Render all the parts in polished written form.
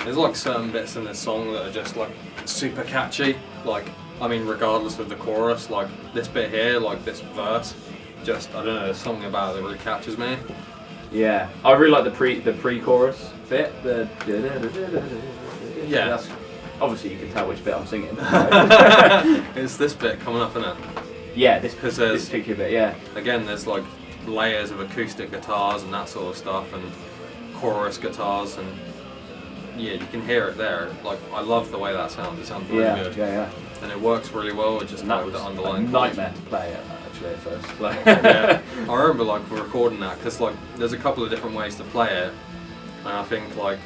There's like certain bits in this song that are just like super catchy. Like, I mean, regardless of the chorus, like this bit here, like this verse, just I don't know, there's something about it that really catches me. Yeah, I really like the pre-chorus bit. Yeah. That's, obviously you can tell which bit I'm singing. It's this bit coming up, isn't it? Yeah, this there's particular bit. Yeah. Again, there's like layers of acoustic guitars and that sort of stuff, and chorus guitars, and yeah, you can hear it there. Like, I love the way that sounds. It sounds really good. Yeah. And it works really well with just like the underlying. A nightmare to play it actually at first. Like, yeah, I remember like recording that because like there's a couple of different ways to play it, and I think like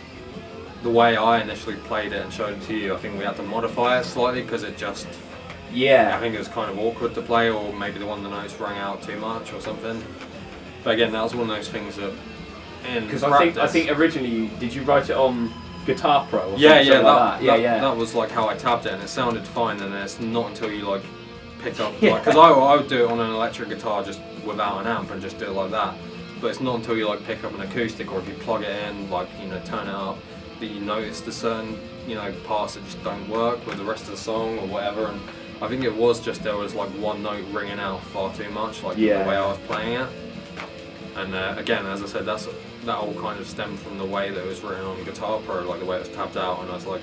the way I initially played it and showed it to you, I think we had to modify it slightly because it just. Yeah. I think it was kind of awkward to play, or maybe the notes rang out too much or something. But again, that was one of those things that in because practice. I think originally, did you write it on Guitar Pro? Or yeah, that was like how I tabbed it, and it sounded fine. And it's not until you like pick up, because I would do it on an electric guitar just without an amp and just do it like that. But it's not until you like pick up an acoustic, or if you plug it in, like turn it up, that you notice the certain parts that just don't work with the rest of the song or whatever. And I think it was just there was like one note ringing out far too much, like the way I was playing it. And again, as I said, that all kind of stemmed from the way that it was written on Guitar Pro, like the way it was tabbed out. And I was like,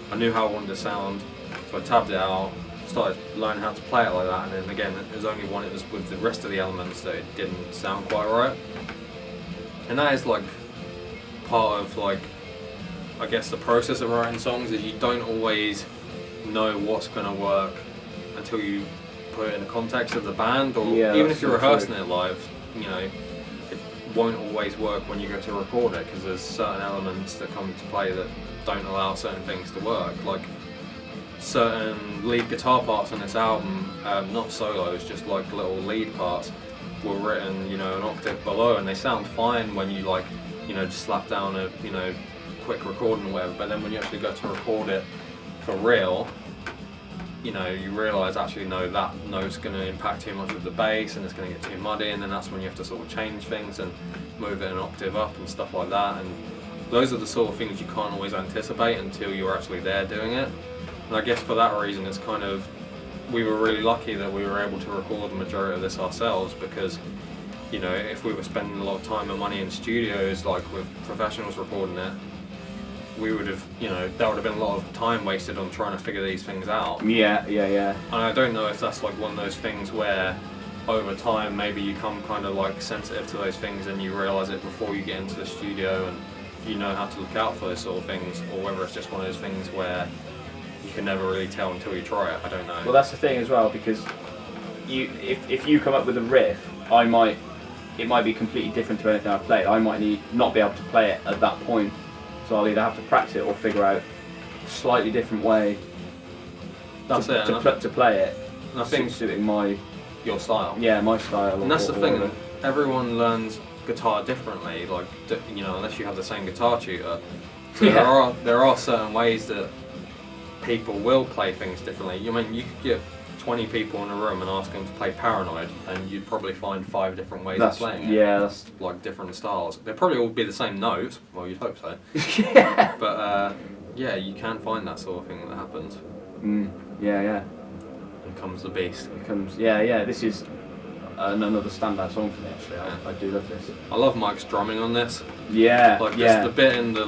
I knew how I wanted to sound, so I tabbed it out, started learning how to play it like that. And then again, it was only when it was with the rest of the elements that it didn't sound quite right. And that is like part of like, I guess the process of writing songs is you don't always know what's going to work until you put it in the context of the band, or even if you're rehearsing it live, it won't always work when you go to record it, because there's certain elements that come into play that don't allow certain things to work. Like certain lead guitar parts on this album, not solos, just like little lead parts, were written, an octave below, and they sound fine when you just slap down a, quick recording or whatever. But then when you actually go to record it for real, you realise actually no, that note's going to impact too much of the bass, and it's going to get too muddy, and then that's when you have to sort of change things and move it an octave up and stuff like that. And those are the sort of things you can't always anticipate until you're actually there doing it. And I guess for that reason, it's kind of, we were really lucky that we were able to record the majority of this ourselves, because if we were spending a lot of time and money in studios, like with professionals recording it, we would have, there would have been a lot of time wasted on trying to figure these things out. Yeah. And I don't know if that's like one of those things where over time maybe you come kind of like sensitive to those things and you realise it before you get into the studio and you know how to look out for those sort of things, or whether it's just one of those things where you can never really tell until you try it. I don't know. Well, that's the thing as well, because if you come up with a riff, it might be completely different to anything I've played. I might not be able to play it at that point. So I'll either have to practice it or figure out a slightly different way to play it. And I think suiting your style. Yeah, my style. And that's the thing. Everyone learns guitar differently. Like unless you have the same guitar tutor. So there are certain ways that people will play things differently. You could get 20 people in a room and ask them to play Paranoid, and you'd probably find 5 different ways of playing it. Yeah, that's like different styles. They'd probably all be the same notes. Well, you'd hope so. Yeah. But you can find that sort of thing that happens. Yeah. Here comes the beast. This is another standout song for me, actually. I do love this. I love Mike's drumming on this. Yeah. Like there's the bit in the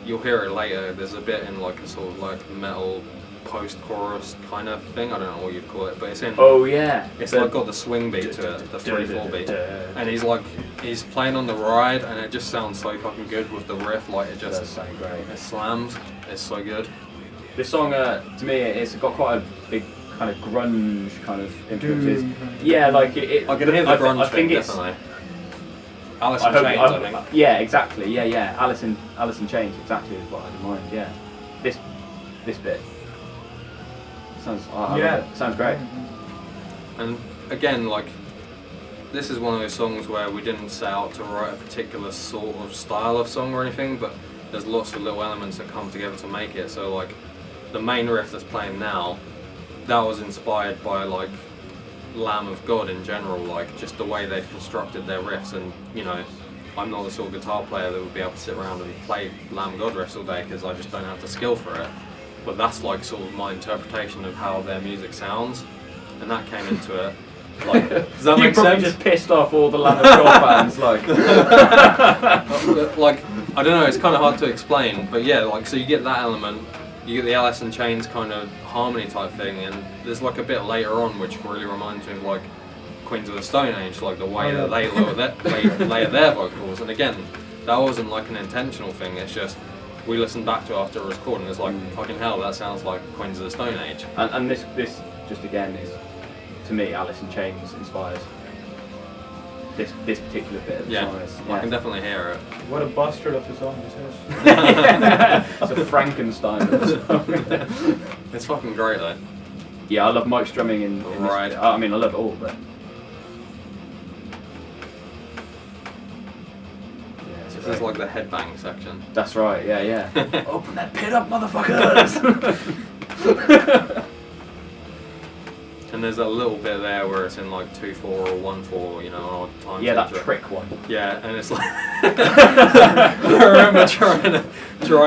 you'll hear it later. There's a bit in like a sort of like metal post-chorus kind of thing. I don't know what you'd call it, but it's in. Oh yeah. It's like got the swing beat to it, the 3/4 beat, and he's playing on the ride, and it just sounds so fucking good with the riff. Like it just sounds great. It slams. It's so good. This song, to me, it's got quite a big kind of grunge kind of influences. Yeah, like it. I can hear the grunge I think it's definitely. Alice in Chains, I think. Yeah, exactly. Yeah. Alice in Chains, exactly is what I had in mind. Yeah. This bit. Sounds great. And again, like, this is one of those songs where we didn't set out to write a particular sort of style of song or anything, but there's lots of little elements that come together to make it. So like, the main riff that's playing now, that was inspired by like Lamb of God in general, like just the way they'd constructed their riffs, and I'm not the sort of guitar player that would be able to sit around and play Lamb God riffs all day because I just don't have the skill for it. But that's like sort of my interpretation of how their music sounds, and that came into it. Like, does that you make probably sense? just pissed off all the Lamb God fans, like. Like, I don't know, it's kind of hard to explain, but yeah, like, so you get that element, you get the Alice in Chains kind of harmony type thing, and there's like a bit later on which really reminds me of like Queens of the Stone Age, like the way that they layer their vocals, and again, that wasn't like an intentional thing, it's just, we listened back to after recording, it's like, fucking hell, that sounds like Queens of the Stone Age. And this just again is, to me, Alice in Chains inspires this particular bit of the song. I can definitely hear it. What a bastard of a song this is. It's a Frankenstein of a song. It's fucking great though. Yeah, I love Mike's drumming in Right. this. I mean, I love it all, but This is like the headbang section. that's right. Yeah. Open that pit up, motherfuckers! And there's a little bit there where it's in like 2/4 or 1/4, you know, odd time. Yeah, that signature. trick one. Yeah, and it's like I remember trying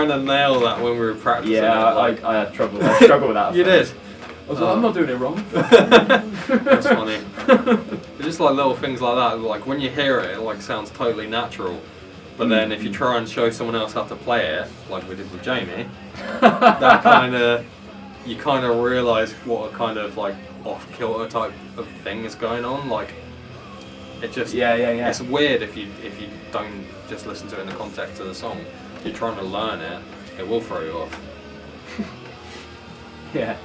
to nail that when we were practicing. Yeah, it, I had trouble. I struggled with that. at You did. first. I was like, I'm not doing it wrong. That's funny. It's just like little things like that. Like when you hear it, it like sounds totally natural. But then if you try and show someone else how to play it, like we did with Jamie, you kind of realise what a kind of like off-kilter type of thing is going on. Like it just Yeah. It's weird if you don't just listen to it in the context of the song. If you're trying to learn it, it will throw you off. Yeah.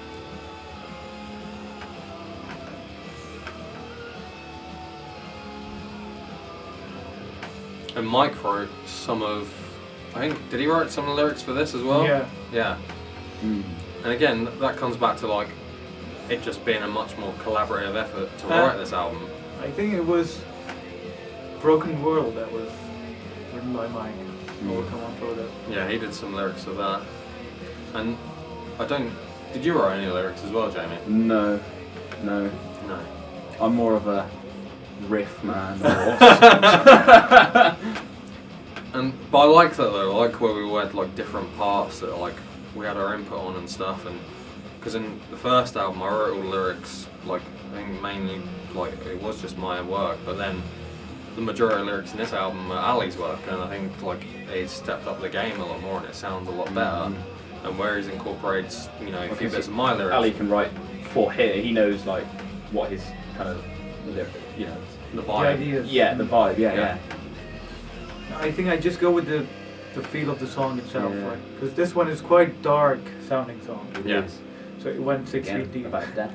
And Mike wrote some of, I think, did he write some of the lyrics for this as well? Yeah. Yeah. And again, that comes back to like it just being a much more collaborative effort to write this album. I think it was Broken World that was written by Mike. We'll come on for that. Yeah, he did some lyrics of that. And did you write any lyrics as well, Jamie? No. No. I'm more of a riff man. But I like that though, I like where we had like different parts that like we had our input on and stuff, and because in the first album I wrote all the lyrics, like I think mainly like it was just my work, but then the majority of lyrics in this album are Ali's work, and I think like he's stepped up the game a lot more and it sounds a lot better. And where he's incorporates, you know, a few bits of my lyrics. Ali can write for here. He knows like what his kind of you know, the The vibe. ideas. yeah, the vibe. Yeah. I think I just go with the feel of the song itself, Yeah. like because this one is quite dark sounding song. Yeah. So it went 6 Again, feet deep. about death.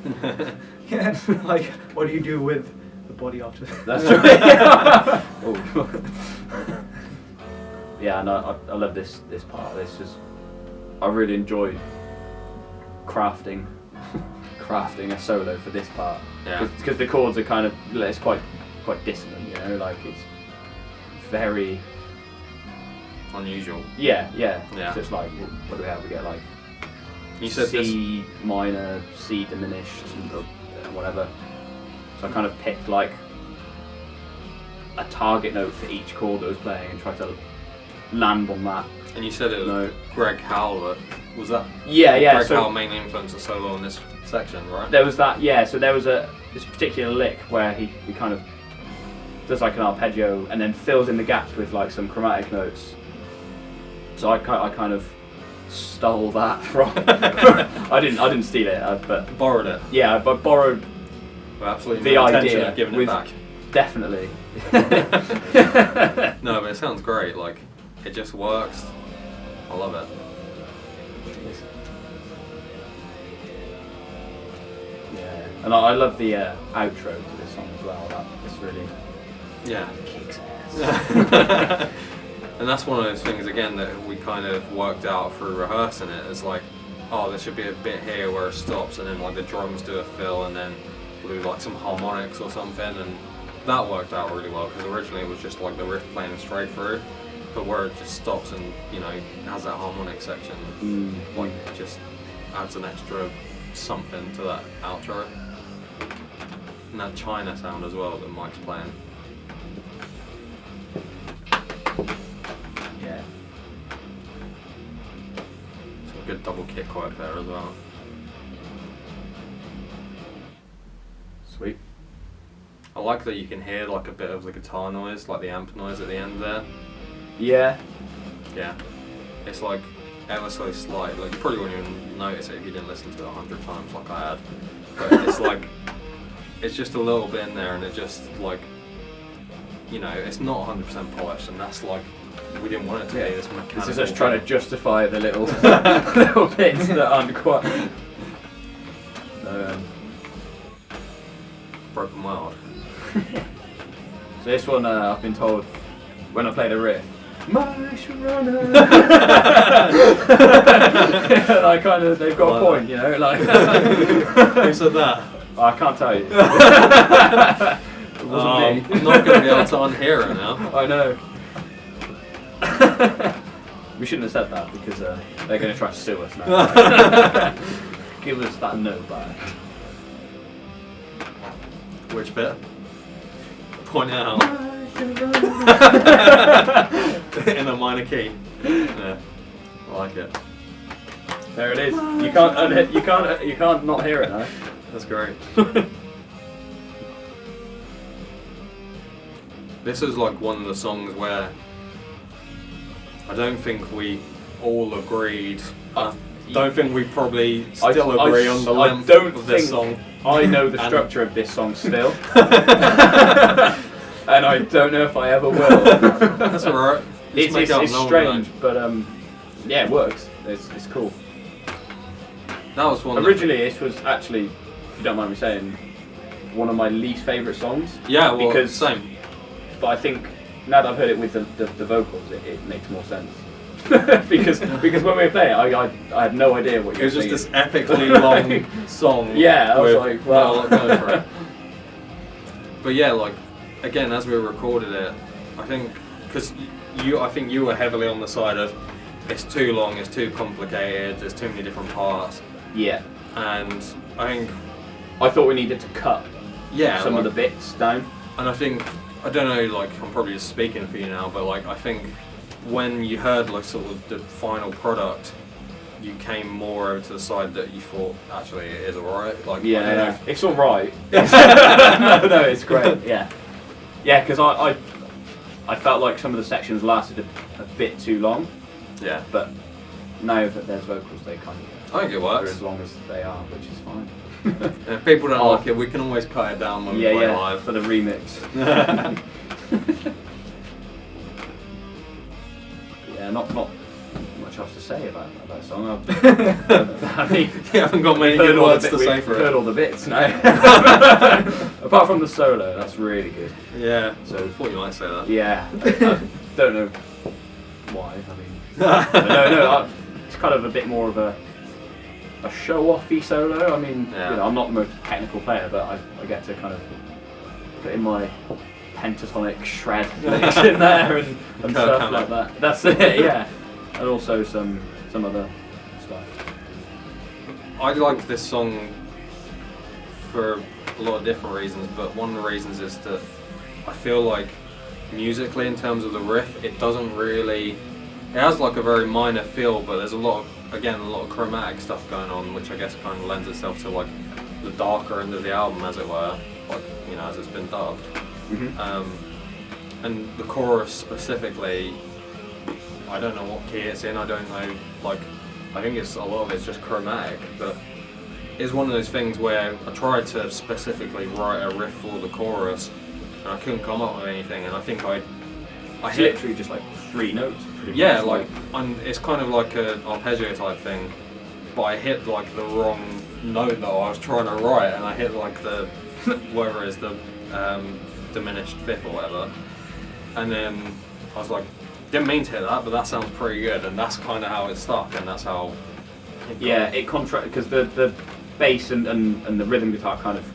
Yeah, like what do you do with the body after that? That's right. Oh. Yeah, no, I love this part. This just, I really enjoyed crafting a solo for this part. Yeah. Because the chords are kind of, it's quite dissonant, you know, like it's very Unusual. Yeah. Yeah. So it's like, what do we have? We get like You said C minor, C diminished, or whatever. So I kind of picked like a target note for each chord that I was playing and tried to land on that. And you said it was No. Greg Howell that was that. Yeah. Greg So Howell mainly influenced the solo in this section, right? there was that. Yeah. So there was this particular lick where he kind of does like an arpeggio and then fills in the gaps with like some chromatic notes. So I kind of stole that from. I didn't steal it, but Borrowed it. yeah, but borrowed With absolutely the no intention idea of giving it with- back. definitely. No, but it sounds great. Like it just works. I love it. Yeah, and I love the outro to this song as well. It's really Yeah. kicks ass. And that's one of those things again that we kind of worked out through rehearsing it. It's like, oh, there should be a bit here where it stops, and then like the drums do a fill, and then we'll do like some harmonics or something, and that worked out really well because originally it was just like the riff playing straight through, but where it just stops and you know has that harmonic section, like it just adds an extra something to that outro, and that China sound as well that Mike's playing. Good double kick work there as well. Sweet. I like that you can hear like a bit of the guitar noise, like the amp noise at the end there. Yeah. Yeah. It's like ever so slight. Like you probably wouldn't even notice it if you didn't listen to it 100 times like I had. But it's like, it's just a little bit in there, and it just like, you know, it's not 100% polished, and that's like, we didn't want it to be this mechanical. This is us trying to justify the little little bits that aren't quite. Broken World. So this one, I've been told, when I play the riff, my Sharona. Like kind of, they've got a point, you know, like. Who said that? I can't tell you. It wasn't me. I'm not going to be able to unhear it now. I know. We shouldn't have said that because they're going to try to sue us now. Give us that no back. Which bit? Point it out. In a minor key. Yeah, I like it. There it is. You can't not hear it now. That's great. This is like one of the songs where I don't think we all agreed. I don't think we probably still agree on the length of this song. I know the structure of this song still. And I don't know if I ever will. That's alright. It's strange, but yeah, it works. It's cool. That was one. Originally, this was actually, if you don't mind me saying, one of my least favourite songs. Yeah, well, because, same. But I think now that I've heard it with the vocals, it makes more sense. because when we were playing, I had no idea what you were singing. It was just this epically long song. Yeah, I was like, wow. Not a lot going for it. But yeah, like again, as we recorded it, I think because I think you were heavily on the side of it's too long, it's too complicated, there's too many different parts. Yeah. And I thought we needed to cut some like, of the bits down. And I think, I don't know, like I'm probably just speaking for you now, but like I think when you heard like sort of the final product, you came more over to the side that you thought actually it is alright. Like yeah, it's alright. no, it's great. Yeah, because I felt like some of the sections lasted a bit too long. Yeah, but now that there's vocals, they kind of. I think it works as long as they are, which is fine. And if people don't like it, we can always cut it down when we play live for the remix. Yeah, not much else to say about that song. I mean, you haven't got many good words to say for it. We've heard all the bits now. Apart from the solo, that's really good. Yeah, so I thought you might say that. Yeah, I don't know why. I mean, no, it's kind of a bit more of a show-offy solo. I mean, you know, I'm not the most technical player, but I get to kind of put in my pentatonic shred licks in there and stuff like that. That's it, yeah. And also some other stuff. I like this song for a lot of different reasons, but one of the reasons is that I feel like musically, in terms of the riff, it doesn't really. It has like a very minor feel, but there's a lot of chromatic stuff going on, which I guess kind of lends itself to like the darker end of the album, as it were, like you know, as it's been dubbed. Mm-hmm. And the chorus specifically, I don't know what key it's in. I don't know. Like, I think it's a lot of it's just chromatic, but it's one of those things where I tried to specifically write a riff for the chorus, and I couldn't come up with anything. And I think I it's hit literally just like 3 notes. Yeah, like it's kind of like an arpeggio type thing, but I hit like the wrong note that I was trying to write, and I hit like the whatever it is, the diminished fifth or whatever, and then I was like, didn't mean to hit that, but that sounds pretty good, and that's kind of how it stuck, and that's how. It contrasts because the bass and the rhythm guitar kind of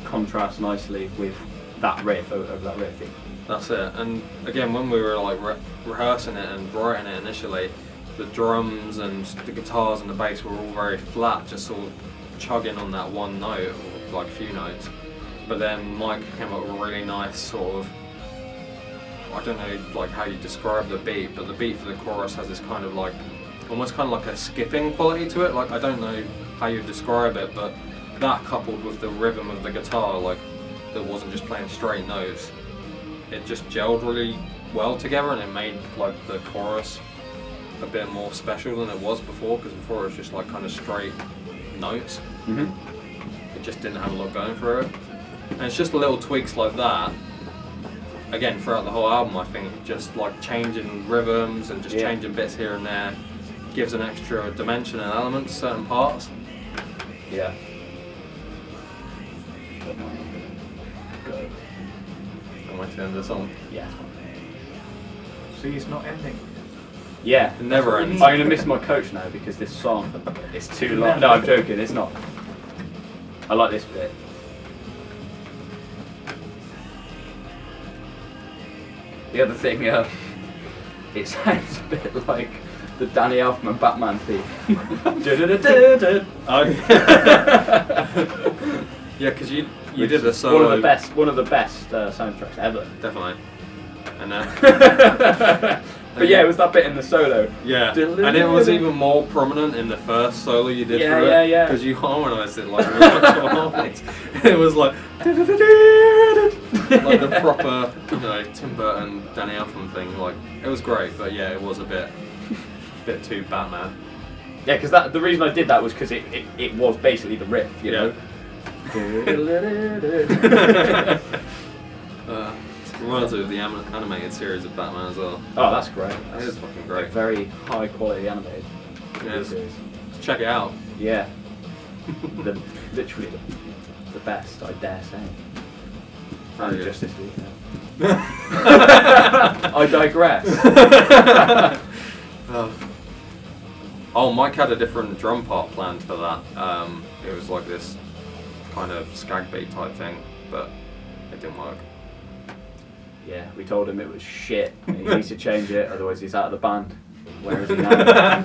contrast nicely with that riff over that riff. That's it. And again, when we were like rehearsing it and writing it initially, the drums and the guitars and the bass were all very flat, just sort of chugging on that one note, or like a few notes. But then Mike came up with a really nice sort of, I don't know like how you describe the beat, but the beat for the chorus has this kind of like almost kind of like a skipping quality to it. Like I don't know how you describe it, but that coupled with the rhythm of the guitar, like that wasn't just playing straight notes, it just gelled really well together, and it made like the chorus a bit more special than it was before, because before it was just like kind of straight notes. It just didn't have a lot going for it, and it's just little tweaks like that. Again, throughout the whole album, I think just like changing rhythms and just changing bits here and there gives an extra dimension and element to certain parts. Yeah. Go. Am I to end the song? Yeah. See, it's not ending. Yeah. It never ends. I'm gonna miss my coach now because this song is too long. No, I'm joking. It's not. I like this bit. The other thing, it sounds a bit like the Danny Elfman Batman theme. Oh. Yeah, because you did a solo. One of the best soundtracks ever. Definitely. And but yeah, it was that bit in the solo. Yeah, and it was even more prominent in the first solo you did for it. Yeah. Because you harmonised it like with actual harmonies. It was like the proper, Tim Burton, Danny Elfman thing. Like it was great, but yeah, it was a bit too Batman. Yeah, because the reason I did that was because it was basically the riff, you know. Reminds me of the animated series of Batman as well. Oh, that's great. It is fucking great. Very high quality animated. Yeah, check it out. Yeah. Literally the best, I dare say. And just this week now. I digress. Oh, Mike had a different drum part planned for that. It was like this kind of skag beat type thing, but it didn't work. Yeah, we told him it was shit. He needs to change it, otherwise he's out of the band. Where is he now?